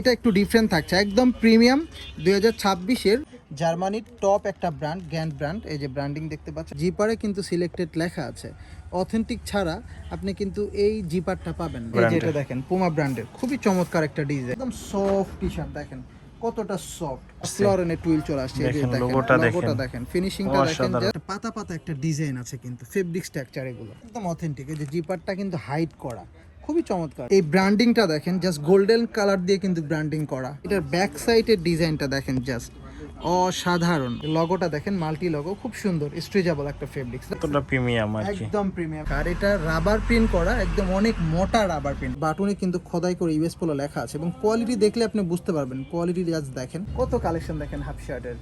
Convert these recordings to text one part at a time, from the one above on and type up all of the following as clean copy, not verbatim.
এটা একটু ডিফারেন্ট থাকছে, একদম প্রিমিয়াম 2026-এর জার্মানির টপ একটা ব্র্যান্ড, গ্যান্ড ব্র্যান্ড। এই যে ব্র্যান্ডিং দেখতে পাচ্ছেন, জিপারে কিন্তু সিলেক্টেড লেখা আছে। অথেন্টিক ছাড়া আপনি কিন্তু এই জিপারটা পাবেন না। এই যে এটা দেখেন, পুমা ব্র্যান্ডের খুবই চমৎকার একটা ডিজাইন, একদম সফট টি শার্ট, দেখেন কতটা সফট। ফ্লোরেনের টুইল চলে আসছে, এই যে দেখেন লোগোটা দেখেন, ফিনিশিংটা দেখেন, যে পাতা পাতা একটা ডিজাইন আছে কিন্তু ফেব্রিক স্ট্রাকচার, এগুলো একদম অথেন্টিক। এই যে জিপারটা কিন্তু হাইড করা, খুবই চমৎকার। এই ব্র্যান্ডিংটা দেখেন, জাস্ট গোল্ডেন কালার দিয়ে কিন্তু ব্র্যান্ডিং করা। এটার ব্যাক সাইডের ডিজাইনটা দেখেন, জাস্ট অসাধারণ। লগোটা দেখেন, মাল্টি লগো, খুব সুন্দর, স্ট্রেচেবল একটা ফেব্রিক্স, কতটা প্রিমিয়াম আর কি, একদম প্রিমিয়াম। আর এটা রাবার প্রিন্ট করা, একদম অনেক মোটা রাবার প্রিন্ট। বাটনে কিন্তু খোদাই করে ইউএস পোলো লেখা আছে, এবং কোয়ালিটি দেখলে আপনি বুঝতে পারবেন। কোয়ালিটি জাস্ট দেখেন, কত কালেকশন দেখেন হাফ শার্টের।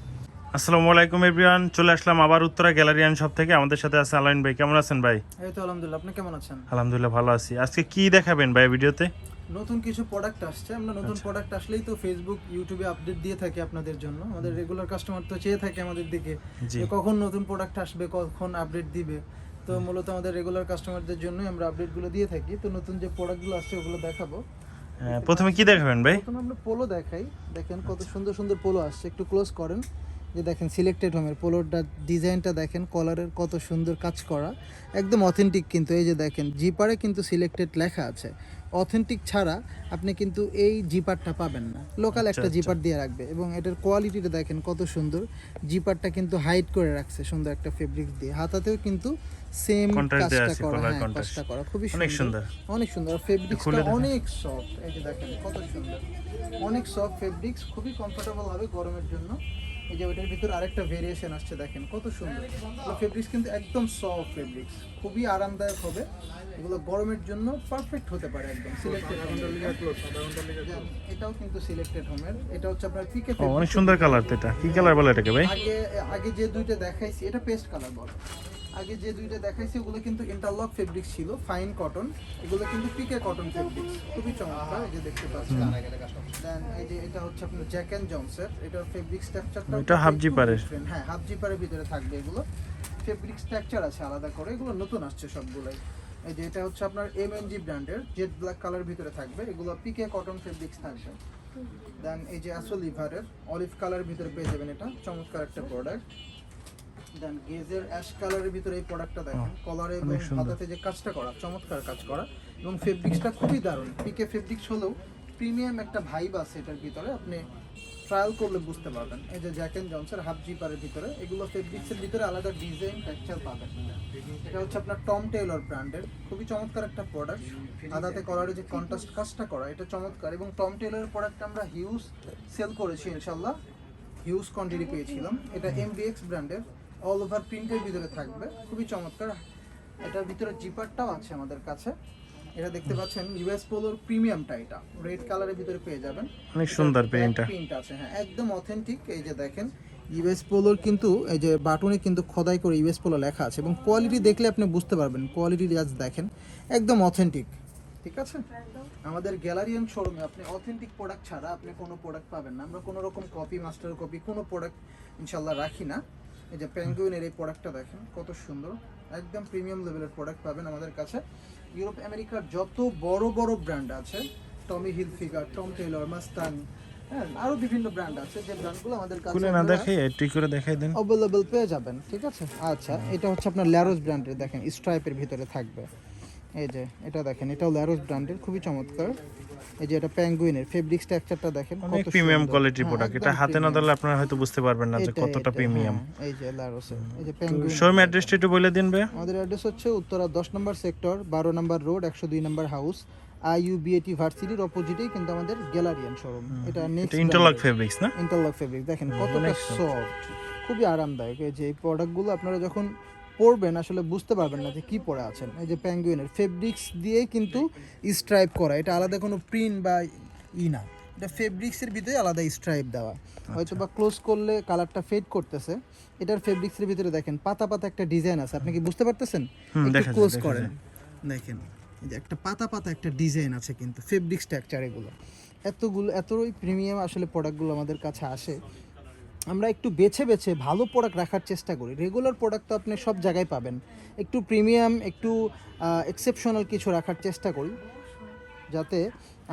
আসসালামু আলাইকুম এভরিওয়ান, চলে আসলাম আবার উত্তরা গ্যালারিয়ান শপ থেকে। আমাদের সাথে আছে আলাইন ভাই। কেমন আছেন ভাই? এই তো আলহামদুলিল্লাহ, আপনি কেমন আছেন? আলহামদুলিল্লাহ ভালো আছি। আজকে কি দেখাবেন ভাই ভিডিওতে? নতুন কিছু প্রোডাক্ট আসছে, আমরা নতুন প্রোডাক্ট আসলেই তো ফেসবুক ইউটিউবে আপডেট দিয়ে থাকি আপনাদের জন্য। আমাদের রেগুলার কাস্টমার তো চেয়ে থাকে আমাদের দিকে যে কখন নতুন প্রোডাক্ট আসবে, কখন আপডেট দিবে। তো মূলত আমাদের রেগুলার কাস্টমারদের জন্য আমরা আপডেটগুলো দিয়ে থাকি। তো নতুন যে প্রোডাক্টগুলো আসছে ওগুলো দেখাবো। প্রথমে কি দেখাবেন ভাই? প্রথমে আমরা পোলো দেখাই। দেখেন কত সুন্দর সুন্দর পোলো আসছে, একটু ক্লোজ করেন। যে দেখেন সিলেক্টেড হোমের পোলোটা, ডিজাইনটা দেখেন, কলারের কত সুন্দর কাজ করা, একদম অথেন্টিক কিন্তু। এই যে দেখেন, জিপারে কিন্তু সিলেক্টেড লেখা আছে। অথেন্টিক ছাড়া আপনি কিন্তু এই জিপারটা পাবেন না। লোকাল একটা জিপার দিয়ে রাখবে, এবং এটার কোয়ালিটিটা দেখেন কত সুন্দর। জিপারটা কিন্তু হাইড করে রাখছে সুন্দর একটা ফেব্রিক দিয়ে। হাতাতেও কিন্তু সেম কাজটা করা, হ্যাঁ কাজটা করা খুবই সুন্দর, অনেক সুন্দর। ফেব্রিক্সটা অনেক সফট, এই যে দেখেন কত সুন্দর, অনেক সফট ফেব্রিক্স, খুবই কমফোর্টেবল হবে গরমের জন্য। এই যে ওইটার ভিতর আরেকটা ভেরিয়েশন আসছে, দেখেন কত সুন্দর। ফেব্রিক্স কিন্তু একদম সফট ফেব্রিক্স, খুবই আরামদায়ক হবে। এগুলো গরমের জন্য পারফেক্ট হতে পারে একদম। সিলেক্টেড, এটাও কিন্তু সিলেক্টেড হোমের। এটা হচ্ছে আপনার পিকে, অনেক সুন্দর কালার। তো এটা কি কালার বলে এটাকে ভাই? আগে যে দুইটা দেখাইছি, এটা পেস্ট কালার বলে। আগে যে দুইটা দেখাইছি ওগুলো কিন্তু ইন্টারলক ফেব্রিক্স ছিল, ফাইন কটন। এগুলো কিন্তু পিকে কটন ফেব্রিক্স, খুবই চমৎকার। এই যে দেখতে পাচ্ছেন। দেন এই যে এটা হচ্ছে আপনার জ্যাক এন্ড জনসের। এটার ফেব্রিক স্ট্রাকচারটা এটা হাফ জিপারের, হ্যাঁ হাফ জিপারের ভিতরে থাকবে। এগুলো ফেব্রিক স্ট্রাকচার আছে আলাদা করে, এগুলো নতুন আসছে সবগুলাই। এই যে এটা হচ্ছে আপনার এমএনজি ব্র্যান্ডের, জেড ব্ল্যাক কালার ভিতরে থাকবে। এগুলো পিকে কটন ফেব্রিক্স থাকবে। দেন এই যে আসল লিভারের অলিভ কালার ভিতরে পেয়ে যাবেন, এটা চমৎকার একটা প্রোডাক্ট। দেন গেজের অ্যাশ কালারের ভিতরে এই প্রোডাক্টটা দেখেন, কলারে এবং হাতাতে যে কাজটা করা, চমৎকার কাজ করা, এবং ফেব্রিক্সটা খুবই দারুণ। পিকে ফেব্রিক্স হলেও প্রিমিয়াম একটা ভাইব আছে এটার ভিতরে, আপনি ট্রায়াল করলে বুঝতে পারবেন। এই যে জ্যাক এন্ড জনসের হাফ জিপারের ভিতরে, এগুলো ফেব্রিক্সের ভিতরে আলাদা ডিজাইন টেক্সচার পাবেন। এটা হচ্ছে আপনার টম টেইলর ব্র্যান্ডের, খুবই চমৎকার একটা প্রোডাক্ট। আদাতে কলারে যে কন্ট্রাস্ট কাজটা করা, এটা চমৎকার। এবং টম টেইলরের প্রোডাক্ট আমরা হিউজ সেল করেছি ইনশাল্লাহ, হিউজ কোয়ান্টিটি পেয়েছিলাম। এটা এমবিএক্স ব্র্যান্ডের, অল ওভার প্রিন্টের ভিতরে থাকবে, খুবই চমৎকার। এটার ভিতরে জিপারটাও আছে আমাদের কাছে। এটা দেখতে পাচ্ছেন ইউএস পোলোর প্রিমিয়ামটা, এটা রেড কালারের ভিতরে পেয়ে যাবেন, অনেক সুন্দর প্রিন্টটা, প্রিন্ট আছে, হ্যাঁ একদম অথেন্টিক। এই যে দেখেন ইউএস পোলোর কিন্তু এই যে বাটনে কিন্তু খোদাই করে ইউএস পোলো লেখা আছে, এবং কোয়ালিটি দেখলে আপনি বুঝতে পারবেন। কোয়ালিটি জাস্ট দেখেন, একদম অথেন্টিক। ঠিক আছে, আমাদের গ্যালারিয়ান শোরুমে আপনি অথেন্টিক প্রোডাক্ট ছাড়া আপনি কোনো প্রোডাক্ট পাবেন না। আমরা কোনো রকম কপি, মাস্টার কপি কোনো প্রোডাক্ট ইনশাল্লাহ রাখি না। এই যে পেঙ্গুইনের এই প্রোডাক্টটা দেখেন কত সুন্দর, একদম প্রিমিয়াম লেভেলের প্রোডাক্ট পাবেন আমাদের কাছে। ইউরোপ আমেরিকার যত বড় বড় ব্র্যান্ড আছে, টমি হিলফিগার, টম টেইলর, মাস্তান, হ্যাঁ আরো বিভিন্ন ব্র্যান্ড আছে, যে ব্র্যান্ডগুলো আমাদের কাছে খুলে না দেখাই একটু করে দেখাই দেন, অ্যাভেলেবল পেয়ে যাবেন। ঠিক আছে, আচ্ছা এটা হচ্ছে আপনার ল্যারোস ব্র্যান্ডের, দেখেন স্ট্রাইপের ভিতরে থাকবে। এই যে এটা দেখেন, এটাও ল্যারোস ব্র্যান্ডের, খুবই চমৎকার। এই যে এটা পেঙ্গুইনের ফেব্রিক স্ট্রাকচারটা দেখেন, অনেক প্রিমিয়াম কোয়ালিটির প্রোডাক্ট। এটা হাতে না ধরলে আপনারা হয়তো বুঝতে পারবেন না যে কতটা প্রিমিয়াম। এই যে ল্যারোসের, এই যে পেঙ্গুইন। শোরুম অ্যাড্রেসটা একটু বলে দিন ভাই। আমাদের অ্যাড্রেস হচ্ছে উত্তরা 10 নম্বর সেক্টর, 12 নম্বর রোড, 102 নম্বর হাউস, আইইউবিএটি ভার্সিটির অপোজিটেই কিন্তু আমাদের গ্যালারিয়ান শোরুম। এটা নেক্সট ইন্টারলক ফেব্রিক্স না? ইন্টারলক ফেব্রিক দেখেন কতটা সফট, খুবই আরামদায়ক। এই যে এই প্রোডাক্টগুলো আপনারা যখন পরবেন আসলে বুঝতে পারবেন না যে কি পরে আছেন। এই যে পেঙ্গুইনের ফেব্রিক্স দিয়েই কিন্তু স্ট্রাইপ করা, এটা আলাদা কোনো প্রিন্ট বা না, এটা ফেব্রিক্সের ভিতরে আলাদা স্ট্রাইপ দেওয়া। হয়তো বা ক্লোজ করলে কালারটা ফেড করতেছে। এটার ফেব্রিক্সের ভিতরে দেখেন পাতা পাতা একটা ডিজাইন আছে, আপনি কি বুঝতে পারতেছেন? একটু ক্লোজ করেন, দেখেন এই যে একটা পাতা পাতা একটা ডিজাইন আছে কিন্তু ফেব্রিক স্ট্রাকচার। এগুলো এতই প্রিমিয়াম আসলে প্রোডাক্টগুলো আমাদের কাছে আসে। আমরা একটু বেছে বেছে ভালো প্রোডাক্ট রাখার চেষ্টা করি। রেগুলার প্রোডাক্ট তো আপনি সব জায়গায় পাবেন, একটু প্রিমিয়াম, একটু এক্সেপশনাল কিছু রাখার চেষ্টা করি, যাতে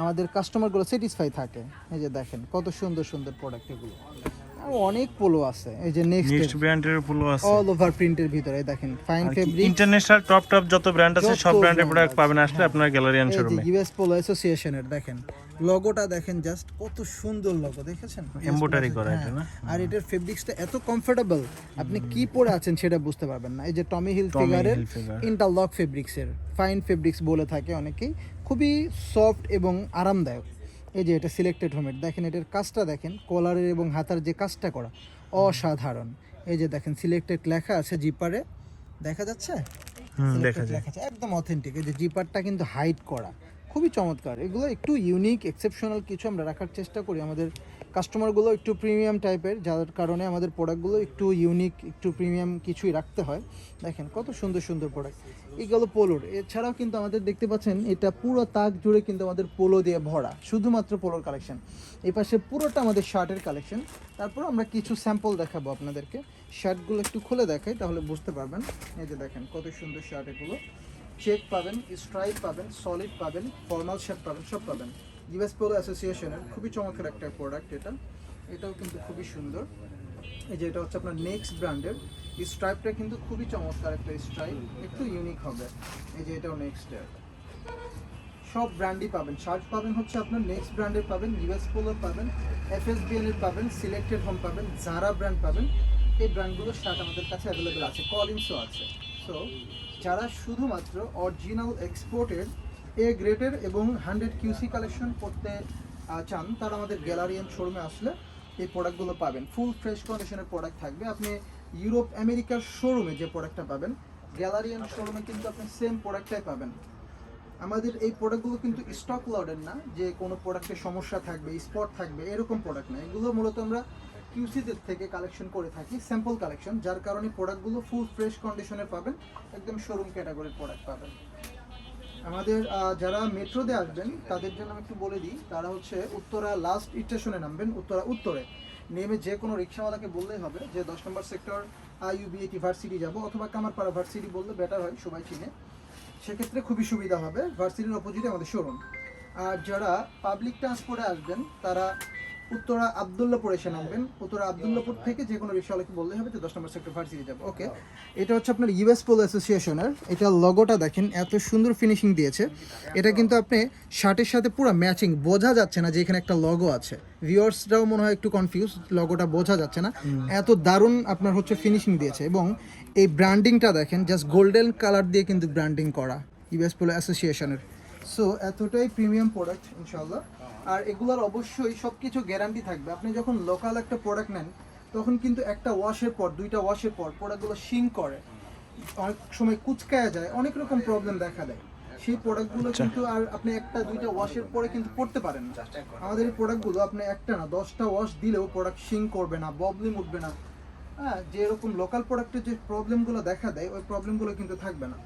আমাদের কাস্টমারগুলো স্যাটিসফাই থাকে। এই যে দেখেন কত সুন্দর সুন্দর প্রোডাক্ট এগুলো। আর অনেক পোলো আছে, এই যে নেক্সট নেক্সট ব্র্যান্ডের পোলো আছে। অল ওভার প্রিন্টের ভিতরে দেখেন ফাইন ফেব্রিক। ইন্টারন্যাশনাল টপ যত ব্র্যান্ড আছে সব যত ব্র্যান্ডের brand প্রোডাক্ট আছে, পাবেন আসলে হ্যাঁ। আপনার গ্যালারিয়ান এই যে শোরুমে। ইউএস পোলো অ্যাসোসিয়েশনের দেখেন লোগোটা দেখেন, জাস্ট কত সুন্দর লোগো দেখেছেন, এমব্রয়ডারি করা এটা হ্যাঁ। না? আর এটার ফেব্রিক্সটা এত কমফোর্টেবল, আপনি কি পরে আছেন সেটা বুঝতে পারবেন না। এই যে টমি হিল টমি ফিগারের হিলফিগার। ইন্টারলক ফেব্রিক্সের ফাইন ফেব্রিক্স বলে থাকে অনেকেই, খুবই সফট এবং আরামদায়ক। এই যে এটা সিলেক্টেড হোমেড, দেখেন এটার কাজটা দেখেন, কলারের এবং হাতার যে কাজটা করা অসাধারণ। এই যে দেখেন সিলেক্টেড লেখা আছে জিপারে, দেখা যাচ্ছে? দেখা Selected যায়। লেখা আছে, একদম অথেন্টিক। এই যে জিপারটা কিন্তু হাইড করা, খুবই চমৎকার। এগুলো একটু ইউনিক এক্সেপশনাল কিছু আমরা রাখার চেষ্টা করি। আমাদের কাস্টমারগুলো একটু প্রিমিয়াম টাইপের, যার কারণে আমাদের প্রোডাক্টগুলো একটু ইউনিক, একটু প্রিমিয়াম কিছুই রাখতে হয়। দেখেন কত সুন্দর সুন্দর প্রোডাক্ট। এগুলো পোলোর, এছাড়াও কিন্তু আমাদের দেখতে পাচ্ছেন এটা পুরো তাক জুড়ে কিন্তু আমাদের পোলো দিয়ে ভরা, শুধুমাত্র পোলোর কালেকশন। এই পাশে পুরোটা আমাদের শার্টের কালেকশন। তারপর আমরা কিছু স্যাম্পল দেখাবো আপনাদেরকে, শার্টগুলো একটু খুলে দেখাই তাহলে বুঝতে পারবেন। এই যে দেখেন কত সুন্দর শার্ট এগুলো, চেক পাবেন, স্ট্রাইপ পাবেন, সলিড পাবেন, ফর্মাল শার্ট পাবেন, সব পাবেন। ইউএস পোলো অ্যাসোসিয়েশনের খুবই চমৎকার একটা প্রোডাক্ট এটা, এটাও কিন্তু খুবই সুন্দর। এই যে এটা হচ্ছে আপনার নেক্সট ব্র্যান্ডের, স্ট্রাইপটা কিন্তু খুবই চমৎকার একটা স্ট্রাইপ, একটু ইউনিক হবে। এই যে এটাও নেক্সটের, সব ব্র্যান্ডই পাবেন। শার্ট পাবেন হচ্ছে আপনার নেক্সট ব্র্যান্ডের পাবেন, ইউএস পোলোর পাবেন, এফএসবিএন এর পাবেন, সিলেক্টেড হোম পাবেন, জারা ব্র্যান্ড পাবেন। এই ব্র্যান্ডগুলোর শার্ট আমাদের কাছে অ্যাভেলেবেল আছে, কলিন্সও আছে। সো যারা শুধুমাত্র অরিজিনাল এক্সপোর্টের এ গ্রেডের এবং 100 কিউসি কালেকশন করতে চান, তারা আমাদের গ্যালারিয়ান শোরুমে আসলে এই প্রোডাক্টগুলো পাবেন। ফুল ফ্রেশ কন্ডিশনের প্রোডাক্ট থাকবে। আপনি ইউরোপ আমেরিকার শোরুমে যে প্রোডাক্টটা পাবেন, গ্যালারিয়ান শোরুমে কিন্তু আপনি সেম প্রোডাক্টটাই পাবেন। আমাদের এই প্রোডাক্টগুলো কিন্তু স্টক লটের না, যে কোনো প্রোডাক্টের সমস্যা থাকবে, স্পট থাকবে, এরকম প্রোডাক্ট না। এগুলো মূলত আমরা কিউসিদের থেকে কালেকশন করে থাকি, স্যাম্পল কালেকশন, যার কারণে প্রোডাক্টগুলো ফুল ফ্রেশ কন্ডিশনে পাবেন, একদম শোরুম ক্যাটাগরির প্রোডাক্ট পাবেন। আমাদের যারা মেট্রোতে আসবেন তাদের জন্য আমি একটু বলে দিই, তারা হচ্ছে উত্তরা লাস্ট স্টেশনে নামবেন, উত্তরে নেমে যে কোনো রিক্সাওয়ালাকে বললেই হবে যে 10 নম্বর সেক্টর IUBAT ভার্সিটি যাব, অথবা কামারপাড়া ভার্সিটি বললে বেটার হয়, সবাই চিনে, সেক্ষেত্রে খুবই সুবিধা হবে। ভার্সিটির অপোজিটে আমাদের শোরুম। আর যারা পাবলিক ট্রান্সপোর্টে আসবেন তারা উত্তরা আবদুল্লাপুর এসে নামবেন, উত্তরা আবদুল্লাপুর থেকে যে কোনো রিক্সাওয়ালাকে বললেই হবে যে 10 নম্বর সেক্টর ভার্সিটি যাবো। ওকে, এটা হচ্ছে আপনার ইউএস পোলো অ্যাসোসিয়েশনের, এটা লগোটা দেখেন এত সুন্দর ফিনিশিং দিয়েছে। এটা কিন্তু আপনি শার্টের সাথে পুরো ম্যাচিং, বোঝা যাচ্ছে না যে এখানে একটা লগো আছে। ভিউয়ার্সরাও মনে হয় একটু কনফিউজ, লগোটা বোঝা যাচ্ছে না, এত দারুণ আপনার হচ্ছে ফিনিশিং দিয়েছে। এবং এই ব্র্যান্ডিংটা দেখেন, জাস্ট গোল্ডেন কালার দিয়ে কিন্তু ব্র্যান্ডিং করা ইউএস পোলো অ্যাসোসিয়েশনের। সো এতটাই প্রিমিয়াম প্রোডাক্ট ইনশাল্লাহ। আর এগুলোর অবশ্যই সব কিছু গ্যারান্টি থাকবে। আপনি যখন লোকাল একটা প্রোডাক্ট নেন তখন কিন্তু একটা ওয়াশের পর, দুইটা ওয়াশের পর প্রোডাক্টগুলো শিং করে, অনেক সময় কুচকায়া যায়, অনেক রকম প্রবলেম দেখা দেয়। সেই প্রোডাক্টগুলো কিন্তু আর আপনি একটা দুইটা ওয়াশের পরে কিন্তু পড়তে পারেন না। আমাদের এই প্রোডাক্টগুলো আপনি একটা না 10টা ওয়াশ দিলেও প্রোডাক্ট শিং করবে না, প্রবলেম উঠবে না। হ্যাঁ, যেরকম লোকাল প্রোডাক্টের যে প্রবলেমগুলো দেখা দেয় ওই প্রবলেমগুলো কিন্তু থাকবে না।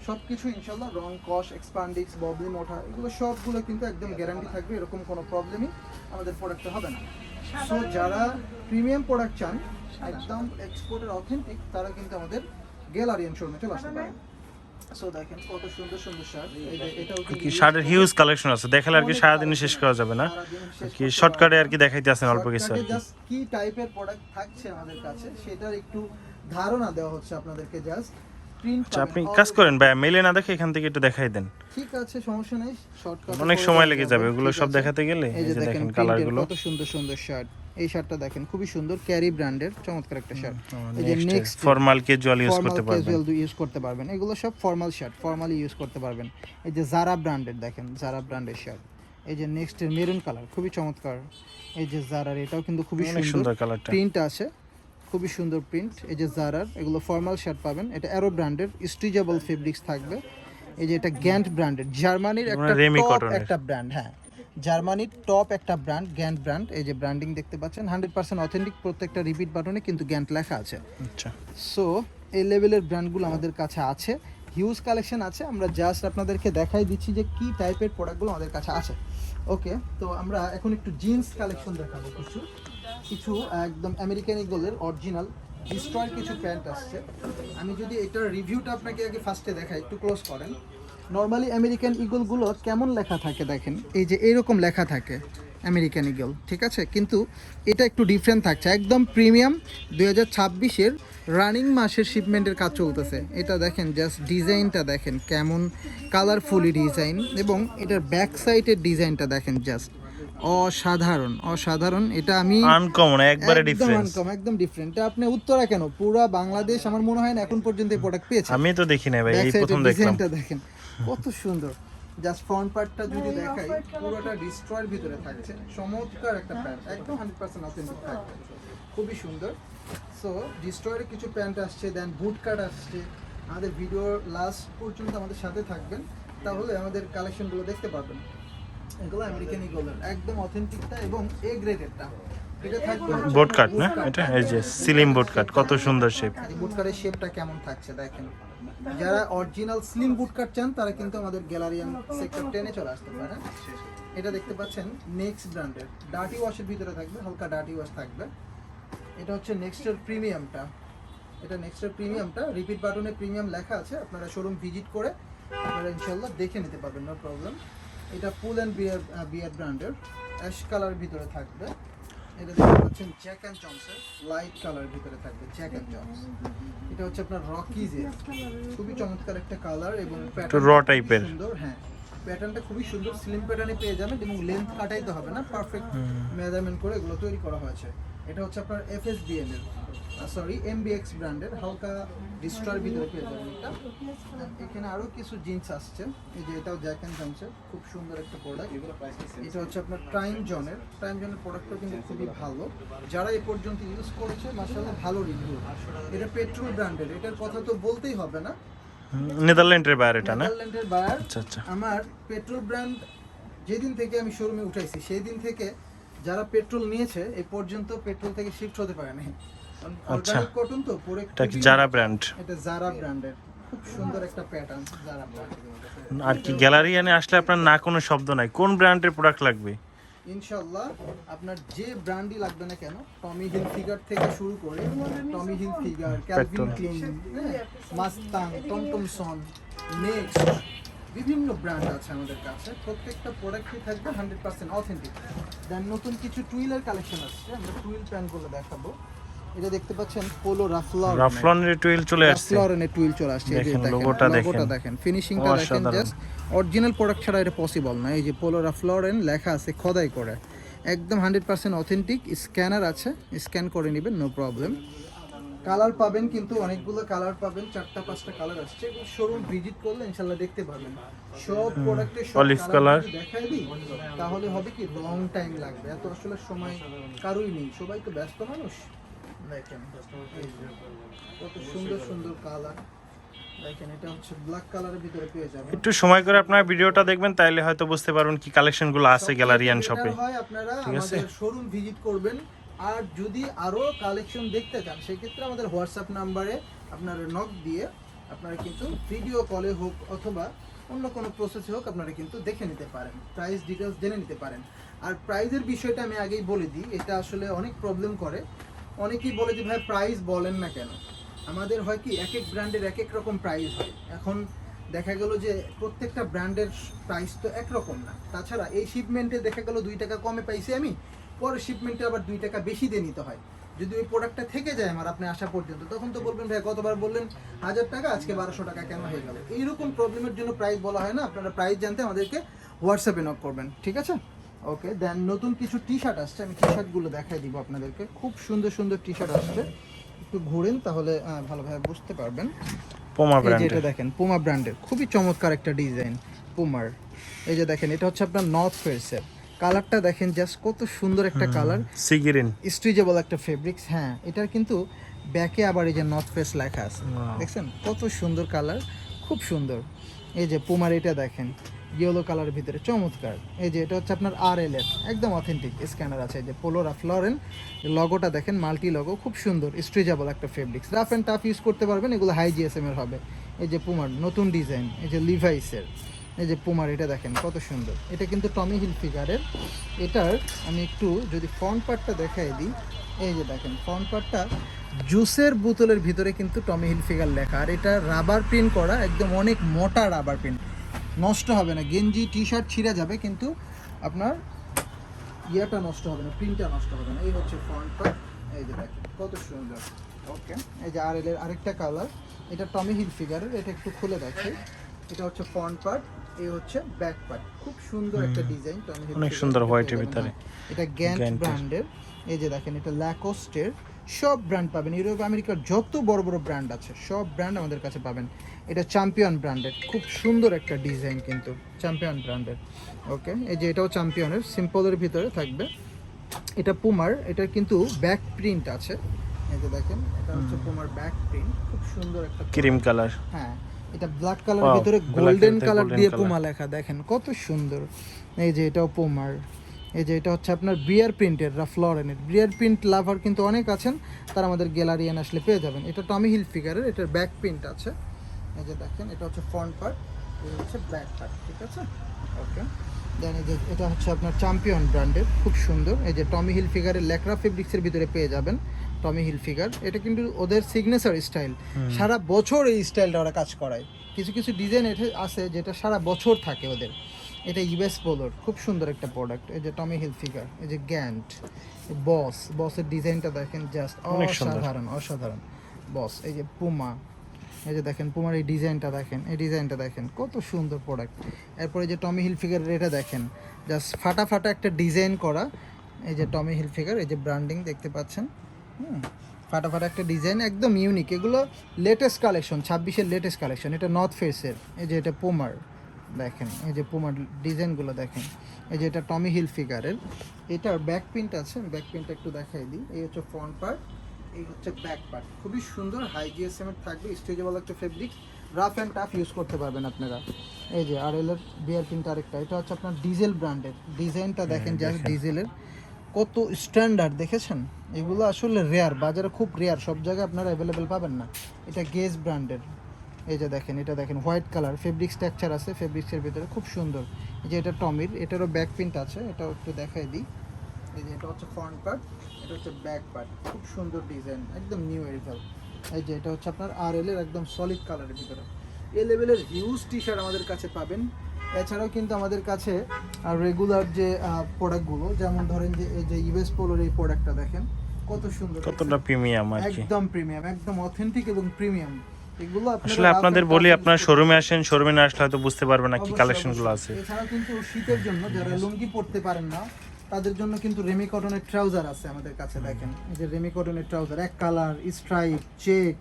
সব কিছু ইনশাল্লাহ, রং, কস, এক্সপান্ডিক্স, ববলিম ওঠা, এগুলো সবগুলো কিন্তু একদম গ্যারান্টি থাকবে, এরকম কোনো প্রবলেমই আমাদের প্রোডাক্টে হবে না। সো যারা প্রিমিয়াম প্রোডাক্ট চান, একদম এক্সপোর্টের অথেন্টিক, তারা কিন্তু আমাদের গ্যালারিয়ান শোরুমে চলে আসতে পারেন। সো দেখেন কত সুন্দর সুন্দর শার্ট, এই যে এটাও কি কিন্তু শার্টের হিউজ কালেকশন আছে, দেখালে আর কি সারাদিনে শেষ করা যাবে না। কি শর্টকাটে আর কি দেখাইতে আছেন অল্প কিছু আর কি। জাস্ট কি টাইপের প্রোডাক্ট থাকছে আমাদের কাছে সেটার একটু ধারণা দেওয়া হচ্ছে আপনাদেরকে। জাস্ট প্রিন্ট, আচ্ছা, আপনি কাজ করেন ভাই, মেলে না দেখে এখান থেকে একটু দেখাই দেন। ঠিক আছে, সমস্যা নেই, শর্টকাট অনেক সময় লেগে যাবে ওগুলো সব দেখাতে গেলে। এই এই যে যে দেখেন দেখেন কালারগুলো, কত সুন্দর সুন্দর শার্ট। এই শার্টটা দেখেন খুবই সুন্দর, ক্যারি ব্র্যান্ডের চমৎকার একটা শার্ট। এই যে নেক্সট ফর্মাল ক্যাজুয়াল ইউজ করতে পারবেন, ক্যাজুয়াল ইউজ করতে পারবেন, এগুলো সব ফর্মাল শার্ট, ফর্মালি ইউজ করতে পারবেন। এই যে জারা ব্র্যান্ডের, দেখেন জারা ব্র্যান্ডের শার্ট। এই যে নেক্সট এর মেরুন কালার, খুবই চমৎকার। এই যে জারার, এটাও কিন্তু খুবই অনেক সুন্দর সুন্দর কালারটা। প্রিন্ট আছে, খুবই সুন্দর প্রিন্ট। এই যে জারার, এগুলো ফর্মাল শার্ট পাবেন। এটা অ্যারো ব্র্যান্ডের, স্ট্রেচেবল ফেব্রিক্স থাকবে। এই যে এটা গ্যান্ট ব্র্যান্ডের, জার্মানির একটা রেমি টপ কটনের একটা ব্র্যান্ড, হ্যাঁ জার্মানির টপ একটা ব্র্যান্ড, গ্যান্ট ব্র্যান্ড। এই যে ব্র্যান্ডিং দেখতে পাচ্ছেন, 100% অথেন্টিক, প্রত্যেকটা রিপিট বাটনে কিন্তু গ্যান্ট লেখা আছে। আচ্ছা, সো এই লেভেলের ব্র্যান্ডগুলো আমাদের কাছে আছে, হিউজ কালেকশন আছে। আমরা জাস্ট আপনাদেরকে দেখাই দিচ্ছি যে কি টাইপের প্রোডাক্টগুলো আমাদের কাছে আছে। ওকে, তো আমরা এখন একটু জিন্স কালেকশন দেখাবো, কিছু কিছু একদম আমেরিকান ইগলের অরিজিনাল ডিস্ট্রয়ের কিছু প্যান্ট আসছে। আমি যদি এটার রিভিউটা আপনাকে আগে ফার্স্টে দেখাই, একটু ক্লোজ করেন। নর্মালি আমেরিকান ইগলগুলো কেমন লেখা থাকে দেখেন, এই যে এইরকম লেখা থাকে আমেরিকান ইগল, ঠিক আছে, কিন্তু এটা একটু ডিফারেন্ট থাকছে, একদম প্রিমিয়াম 2026-এর রানিং মাসের শিপমেন্টের কাজ চলতেছে। এটা দেখেন জাস্ট ডিজাইনটা দেখেন কেমন কালারফুলি ডিজাইন, এবং এটার ব্যাক সাইডের ডিজাইনটা দেখেন জাস্ট অসাধারণ অসাধারণ। এটা আমি আনকমন, একবারে ডিফারেন্স, একদম ডিফারেন্ট। এটা আপনি উত্তরা কেন, পুরো বাংলাদেশ আমার মনে হয় না এখন পর্যন্ত এই প্রোডাক্ট পেয়েছে। আমি তো দেখি না ভাই, ব্যাক এই সাইডের প্রথম দেখলাম। ডিজাইনটা দেখেন কত সুন্দর। জাস্ট ফ্রন্ট পার্টটা যদি দেখাই, পুরোটা ডিস্ট্রয়ের ভিতরে থাকছে, চমৎকার একটা প্যান্ট, একদম 100% অথেন্টিক থাকবে, খুবই সুন্দর। সো ডিস্ট্রয়ের কিছু প্যান্ট আসছে, দেন বুট কাট আসছে। আমাদের ভিডিওর লাস্ট পর্যন্ত আমাদের সাথে থাকবেন, তাহলে আমাদের কালেকশনগুলো দেখতে পারবেন। এগুলো আমেরিকান ইগলের একদম অথেন্টিকটা এবং এ গ্রেডেরটা। এটা থাকবে বোট কাট না এটা, এই যে স্লিম বোট কাট, কত সুন্দর শেপ। বুট কাটের শেপটা কেমন থাকছে দেখেন। যারা অরিজিনাল স্লিম বুট কাট চান তারা কিন্তু আমাদের গ্যালারিয়ান সেক্টর 10-এ চলে আসতে পারেন। এটা দেখতে পাচ্ছেন নেক্সট ব্র্যান্ডের, ডার্টি ওয়াশের ভিতরে থাকবে, হালকা ডার্টি ওয়াশ থাকবে। এটা হচ্ছে নেক্সটের প্রিমিয়ামটা। এটা নেক্সটের প্রিমিয়ামটা, রিপিট বাটনে প্রিমিয়াম লেখা আছে, আপনারা শোরুম ভিজিট করে আপনারা ইনশাল্লাহ দেখে নিতে পারবেন, নো প্রবলেম। এটা পুল অ্যান্ড বিয়ার ব্র্যান্ডের, অ্যাশ কালার ভিতরে থাকবে। এটা দেখতে পাচ্ছেন জ্যাক অ্যান্ড জনসের লাইট কালার ভিতরে থাকবে, জ্যাক অ্যান্ড জনস। এটা হচ্ছে আপনার রকিজের, খুবই চমৎকার একটা কালার এবং একটু র টাইপের সুন্দর। হ্যাঁ, প্যাটার্নটা খুবই সুন্দর, স্লিম প্যাটার্নে পেয়ে যাবেন এবং লেন্থ কাটাইতে হবে না, পারফেক্ট মেজারমেন্ট করে এগুলো তৈরি করা হয়েছে। এটা হচ্ছে আপনার FSBN এর, সরি MBX ব্র্যান্ডের, হালকা ডিস্ট্রয়ের ভিতরে পেয়ে যাবেন এটা। এখানে আরো কিছু জিন্স আসছে, এই যে এটাও জ্যাক অ্যান্ড জনসের, খুব সুন্দর একটা প্রোডাক্ট। এটা হচ্ছে আপনার টাইম জনের প্রোডাক্টটা কিন্তু খুবই ভালো, যারা এ পর্যন্ত ইউজ করেছে মাশাআল্লাহ ভালো রিভিউ। এটা পেট্রোল ব্র্যান্ডের, এটার কথা তো বলতেই হবে না, নেদারল্যান্ডের বাইরে এটা না? নেদারল্যান্ডের বায়ার। আচ্ছা আচ্ছা। আমার পেট্রোল ব্র্যান্ড যেদিন থেকে আমি শোরুমে উঠাইছি সেই দিন থেকে যারা পেট্রোল নিয়েছে এই পর্যন্ত পেট্রোল থেকে শিফট হতে পারে নাই। আচ্ছা, অর্গানিক কটন তো পরে, এটা কি জারা ব্র্যান্ড? এটা জারা ব্র্যান্ডের, খুব সুন্দর একটা প্যাটার্ন জারা ব্র্যান্ড। আর কি গ্যালারিয়ানে আসলে আপনার না কোনো শব্দ নাই, কোন ব্র্যান্ডের প্রোডাক্ট লাগবে? ইনশাআল্লাহ আপনার যে ব্র্যান্ডই লাগবে না কেন, টমি হিল ফিগার থেকে শুরু করে, Tommy Hilfiger, Calvin Klein, Mustang, টমটমসন, নেক্সট, বিভিন্ন ব্র্যান্ড আছে আমাদের কাছে, প্রত্যেকটা প্রোডাক্টই থাকবে 100% অথেন্টিক। দেন নতুন কিছু টুইলের কালেকশন আসছে, আমরা টুইল প্যান্টগুলো দেখাবো। এটা দেখতে পাচ্ছেন পোলো রাফলনের টুইল চলে আসছে, রাফলনের টুইল চলে আসছে, এই যে দেখেন দেখেন লোগোটা দেখেন, ফিনিশিংটা দেখেন, জাস্ট অরিজিনাল প্রোডাক্ট ছাড়া এটা পসিবল না। এই যে পোলো রাফলরেন লেখা আছে খোদাই করে, একদম 100% অথেন্টিক। স্ক্যানার আছে, স্ক্যান করে নেবেন, নো প্রবলেম। কালার পাবেন কিন্তু অনেকগুলো কালার পাবেন, 4টা-5টা কালার আসছে, শোরুম ভিজিট করলে ইনশাআল্লাহ দেখতে পাবেন। সব প্রোডাক্টের সব অলিভ কালার দেখাই দিই তাহলে হবে কি লং টাইম লাগবে, এত আসলে সময় কারোই নেই, সবাই তো ব্যস্ত মানুষ। দেখেন কত সুন্দর সুন্দর কালার, দেখেন এটা হচ্ছে ব্ল্যাক কালারের ভিতরে পেয়ে যাবেন। একটু সময় করে আপনারা ভিডিওটা দেখবেন, তাইলে হয়তো বুঝতে পারবেন কি কালেকশনগুলো আছে গ্যালারিয়ান শপে। হয় আপনারা আমাদের শোরুম ভিজিট করবেন, আর যদি আরো কালেকশন দেখতে চান সেক্ষেত্রে আমাদের হোয়াটসঅ্যাপ নাম্বারে আপনারা নক দিয়ে আপনারা কিন্তু ভিডিও কলে হোক অথবা অন্য কোনো প্রসেসে হোক আপনারা কিন্তু দেখে নিতে পারেন, প্রাইস ডিটেলস জেনে নিতে পারেন। আর প্রাইজের বিষয়টা আমি আগেই বলে দিই, এটা আসলে অনেক প্রবলেম করে, অনেকেই বলে যে ভাই প্রাইস বলেন না কেন। আমাদের হয় কি এক এক ব্র্যান্ডের এক এক রকম প্রাইস হয়, এখন দেখা গেল যে প্রত্যেকটা ব্র্যান্ডের প্রাইস তো একরকম না। তাছাড়া এই শিপমেন্টে দেখা গেল 2 টাকা কমে পাইছি আমি, পরের শিপমেন্টে আবার 2 টাকা বেশি দিয়ে নিতে হয়। যদি ওই প্রোডাক্টটা থেকে যায় আমার আপনি আসা পর্যন্ত, তখন তো বলবেন ভাই গতবার বললেন 1000 টাকা, আজকে 1200 টাকা কেন হয়ে গেল। এইরকম প্রবলেমের জন্য প্রাইস বলা হয় না। আপনারা প্রাইস জানতে আমাদেরকে হোয়াটসঅ্যাপে নক করবেন, ঠিক আছে? ওকে, দেন নতুন কিছু টি শার্ট আসছে, আমি টি শার্টগুলো দেখাই দিব আপনাদেরকে। খুব সুন্দর সুন্দর টি শার্ট আসছে, একটু ঘুরেন তাহলে ভালোভাবে বুঝতে পারবেন। পুমা এই যে ব্র্যান্ডের, এটা দেখেন পুমা ব্র্যান্ডের, খুবই চমৎকার একটা ডিজাইন পুমার। এই যে দেখেন এটা হচ্ছে আপনার নর্থ ফেসের, কালারটা দেখেন জাস্ট কত সুন্দর একটা কালার, সিগিরিন স্ট্রেচেবল একটা ফেব্রিক্স। হ্যাঁ, এটার কিন্তু ব্যাকে আবার এই যে নর্থ ফেস লেখা আছে, দেখছেন কত সুন্দর কালার, খুব সুন্দর। এই যে পুমার এটা দেখেন ইয়েলো কালারের ভিতরে চমৎকার। এই যে এটা হচ্ছে আপনার RL এর, একদম অথেন্টিক স্ক্যানার আছে। এই যে পোলো রাফলরেন লগোটা দেখেন, মাল্টি লগো, খুব সুন্দর স্ট্রেচেবল একটা fabrics, rough and tough use করতে পারবেন, এগুলো হাই GSM এর হবে। এই যে পুমার নতুন ডিজাইন, এই যে লিভাইসের, এই যে পুমার এটা দেখেন কত সুন্দর। এটা কিন্তু টমি হিল ফিগারের। এটার আমি একটু যদি ফ্রন্ট পার্টটা দেখাই দিই, এই যে দেখেন ফ্রন্ট পার্টটা জুসের বোতলের ভিতরে কিন্তু টমি হিল ফিগার লেখা, আর এটা রাবার প্রিন্ট করা, একদম অনেক মোটা রাবার প্রিন্ট। নষ্ট হবে না, গেঞ্জি টি শার্ট ছিঁড়ে যাবে কিন্তু আপনার ইয়েটা নষ্ট হবে না, প্রিন্টটা নষ্ট হবে না। এই হচ্ছে ফ্রন্ট পার্ট, এই যে দেখেন কত সুন্দর। ওকে, এই যে আর এল এর আরেকটা কালার, এটা টমি হিল ফিগারের, এটা একটু খুলে দেখে। এটা হচ্ছে ফ্রন্ট পার্ট, এই হচ্ছে ব্যাক পার্ট, খুব সুন্দর একটা ডিজাইন, টমি হিল অনেক সুন্দর হোয়াইটের ভিতরে। এটা গ্যান্ট ব্র্যান্ডের, এই যে দেখেন এটা ল্যাকোস্টের, সব ব্র্যান্ড পাবেন, ইউরোপ আমেরিকার যত বড় বড় ব্র্যান্ড আছে সব ব্র্যান্ড আমাদের কাছে পাবেন। এটা চ্যাম্পিয়ন ব্র্যান্ডের, খুব সুন্দর একটা ডিজাইন কিন্তু চ্যাম্পিয়ন ব্র্যান্ডের। ওকে, এই যে এটাও চ্যাম্পিয়নের, সিম্পলের ভিতরে থাকবে। এটা পুমার, এটা কিন্তু ব্যাক প্রিন্ট আছে, এই যে দেখেন এটা হচ্ছে পুমার ব্যাক প্রিন্ট, খুব সুন্দর একটা ক্রিম কালার। হ্যাঁ, এটা ব্ল্যাক কালারের ভিতরে গোল্ডেন কালার দিয়ে পুমা লেখা, দেখেন কত সুন্দর। এই যে এটাও পুমার, এই যে এটা হচ্ছে আপনার বিয়ার প্রিন্টের, রাফ লরেনের বিয়ার প্রিন্ট লাভার কিন্তু অনেক আছেন, তারা আমাদের গ্যালারিয়ান আসলে পেয়ে যাবেন। এটা টমি হিল ফিগারের, এটার ব্যাক প্রিন্ট আছে, এই যে দেখেন এটা হচ্ছে ফ্রন্ট পার্ট, এই হচ্ছে ব্যাক পার্ট, ঠিক আছে। ওকে, দেন এই যে এটা হচ্ছে আপনার চ্যাম্পিয়ন ব্র্যান্ডের, খুব সুন্দর। এই যে টমি হিল ফিগারের ল্যাকরা ফেব্রিক্সের ভিতরে পেয়ে যাবেন টমি হিল ফিগার, এটা কিন্তু ওদের সিগনেচার স্টাইল, সারা বছর এই স্টাইলটা ওরা কাজ করায়। কিছু কিছু ডিজাইন এটা আছে যেটা সারা বছর থাকে ওদের। এটা ইউএস পোলোর, খুব সুন্দর একটা প্রোডাক্ট। এই যে টমি হিল ফিগার, এই যে গ্যান্ট, বসের ডিজাইনটা দেখেন, জাস্ট অসাধারণ অসাধারণ বস। এই যে পুমা, এই যে দেখেন পুমার এই ডিজাইনটা দেখেন, এই ডিজাইনটা দেখেন কত সুন্দর প্রোডাক্ট। এরপরে যে টমি হিল ফিগারের এটা দেখেন, জাস্ট ফাটা ফাটা একটা ডিজাইন করা। এই যে টমি হিল ফিগার, এই যে ব্র্যান্ডিং দেখতে পাচ্ছেন, ফাটা ফাটা একটা ডিজাইন, একদম ইউনিক। এগুলো লেটেস্ট কালেকশন, 26-এর লেটেস্ট কালেকশন। এটা নর্থ ফেসের, এই যে এটা পুমার দেখেন, এই যে পুমার ডিজাইনগুলো দেখেন। এই যে এটা টমি হিল ফিগারের, এটার ব্যাক প্রিন্ট আছে, ব্যাক প্রিন্টটা একটু দেখাই দিই। এই হচ্ছে ফ্রন্ট পার্ট, এই হচ্ছে ব্যাক পার্ট, খুবই সুন্দর, হাই জিএসএম এর থাকবে, স্ট্রেচেবল একটা fabric, rough and tough use করতে পারবেন আপনারা। এই যে আর এল এর বিয়ার প্রিন্ট আরেকটা, এটা হচ্ছে আপনার ডিজেল ব্র্যান্ডের, ডিজাইনটা দেখেন জাস্ট ডিজেলের কত স্ট্যান্ডার্ড, দেখেছেন? এগুলো আসলে রেয়ার, বাজারে খুব রেয়ার, সব জায়গায় আপনারা অ্যাভেলেবেল পাবেন না। এটা গেজ ব্র্যান্ডের, এই যে দেখেন এটা দেখেন হোয়াইট কালার, ফেব্রিক স্ট্রাকচার আছে, ফেব্রিক্সের ভিতরে খুব সুন্দর। এই যে এটা টমির, এটারও ব্যাক প্রিন্ট আছে, এটাও একটু দেখাই দিই। এই যে এটা হচ্ছে ফ্রন্ট পার্ট, এটা হচ্ছে ব্যাক পার্ট, খুব সুন্দর ডিজাইন, একদম নিউ এরিভাল। এই যে এটা হচ্ছে আপনার আর এল এর একদম সলিড কালারের ভিতরে। এই লেভেলের হিউজ টি শার্ট আমাদের কাছে পাবেন। এছাড়াও কিন্তু আমাদের কাছে রেগুলার যে প্রোডাক্টগুলো, যেমন ধরেন যে এই যে ইউএস পোলোর এই প্রোডাক্টটা দেখেন কত সুন্দর, কতটা প্রিমিয়াম আর কি, একদম প্রিমিয়াম, একদম অথেন্টিক এবং প্রিমিয়াম। এগুলো আসলে আপনাদের বলি, আপনার শোরুমে আসেন, শোরুমে না আসলে হয়তো বুঝতে পারবেন না কি কালেকশনগুলো আছে। এছাড়াও কিন্তু শীতের জন্য যারা লুঙ্গি পরতে পারেন না, তাদের জন্য কিন্তু রেমি কটনের ট্রাউজার আছে আমাদের কাছে, দেখেন এই যে রেমি কটনের ট্রাউজার, এক কালার, স্ট্রাইপ, চেক,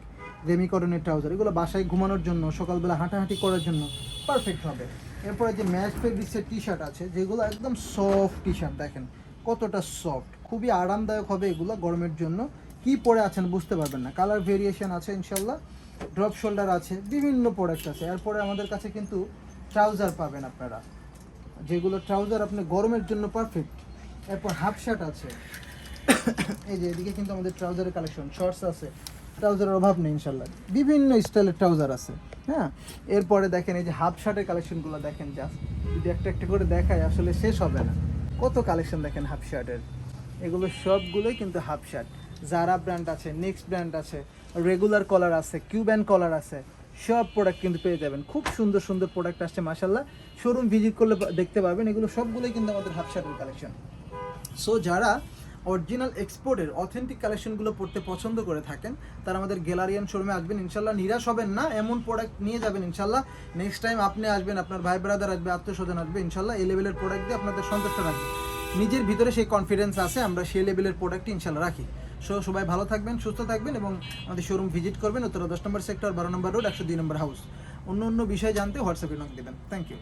রেমি কটনের ট্রাউজার, এগুলো বাসায় ঘুমানোর জন্য, সকালবেলা হাঁটাহাঁটি করার জন্য পারফেক্ট হবে। এরপরে যে ম্যাচ ফেব্রিক্সের টি শার্ট আছে, যেগুলো একদম সফট টি শার্ট, দেখেন কতটা সফট, খুবই আরামদায়ক হবে এগুলো গরমের জন্য। কি পরে আছেন বুঝতে পারবেন না, কালার ভেরিয়েশন আছে ইনশাল্লাহ, ড্রপ শোল্ডার আছে, বিভিন্ন প্রোডাক্ট আছে। এরপরে আমাদের কাছে কিন্তু ট্রাউজার পাবেন আপনারা, যেগুলো ট্রাউজার আপনি গরমের জন্য পারফেক্ট। এরপর হাফ শার্ট আছে, এই যে এদিকে কিন্তু আমাদের ট্রাউজারের কালেকশন, শর্টস আছে, ট্রাউজারের অভাব নেই ইনশাল্লাহ, বিভিন্ন স্টাইলের ট্রাউজার আছে। হ্যাঁ, এরপরে দেখেন এই যে হাফ শার্টের কালেকশনগুলো দেখেন, জাস্ট যদি একটা একটা করে দেখায় আসলে শেষ হবে না, কত কালেকশন দেখেন হাফ শার্টের। এগুলো সবগুলোই কিন্তু হাফ শার্ট। জারা ব্র্যান্ড আছে, নেক্সট ব্র্যান্ড আছে, রেগুলার কলার আছে, কিউবান কলার আছে, সব প্রোডাক্ট কিন্তু পেয়ে যাবেন। খুব সুন্দর সুন্দর প্রোডাক্ট আসছে মাশাল্লাহ, শোরুম ভিজিট করলে দেখতে পাবেন। এগুলো সবগুলোই কিন্তু আমাদের হাফ শার্টের কালেকশন। সো যারা অরিজিনাল এক্সপোর্টের অথেন্টিক কালেকশনগুলো পড়তে পছন্দ করে থাকেন, তারা আমাদের গ্যালারিয়ান শোরুমে আসবেন, ইনশাল্লাহ নিরাশ হবেন না, এমন প্রোডাক্ট নিয়ে যাবেন ইনশাল্লাহ। নেক্সট টাইম আপনি আসবেন, আপনার ভাই ব্রাদার আসবে, আত্মীয়স্বজন আসবে, ইনশাল্লাহ এই লেভেলের প্রোডাক্ট দিয়ে আপনাদের সন্তুষ্ট রাখবে। নিজের ভিতরে সেই কনফিডেন্স আছে, আমরা সেই লেভেলের প্রোডাক্টই ইনশাল্লাহ রাখি। সো সবাই ভালো থাকবেন, সুস্থ থাকবেন এবং আমাদের শোরুম ভিজিট করবেন, উত্তরা 10 নম্বর সেক্টর, 12 নম্বর রোড, 102 নম্বর হাউস। অন্য অন্য বিষয় জানতে হোয়াটসঅ্যাপে নক দেবেন। Thank you.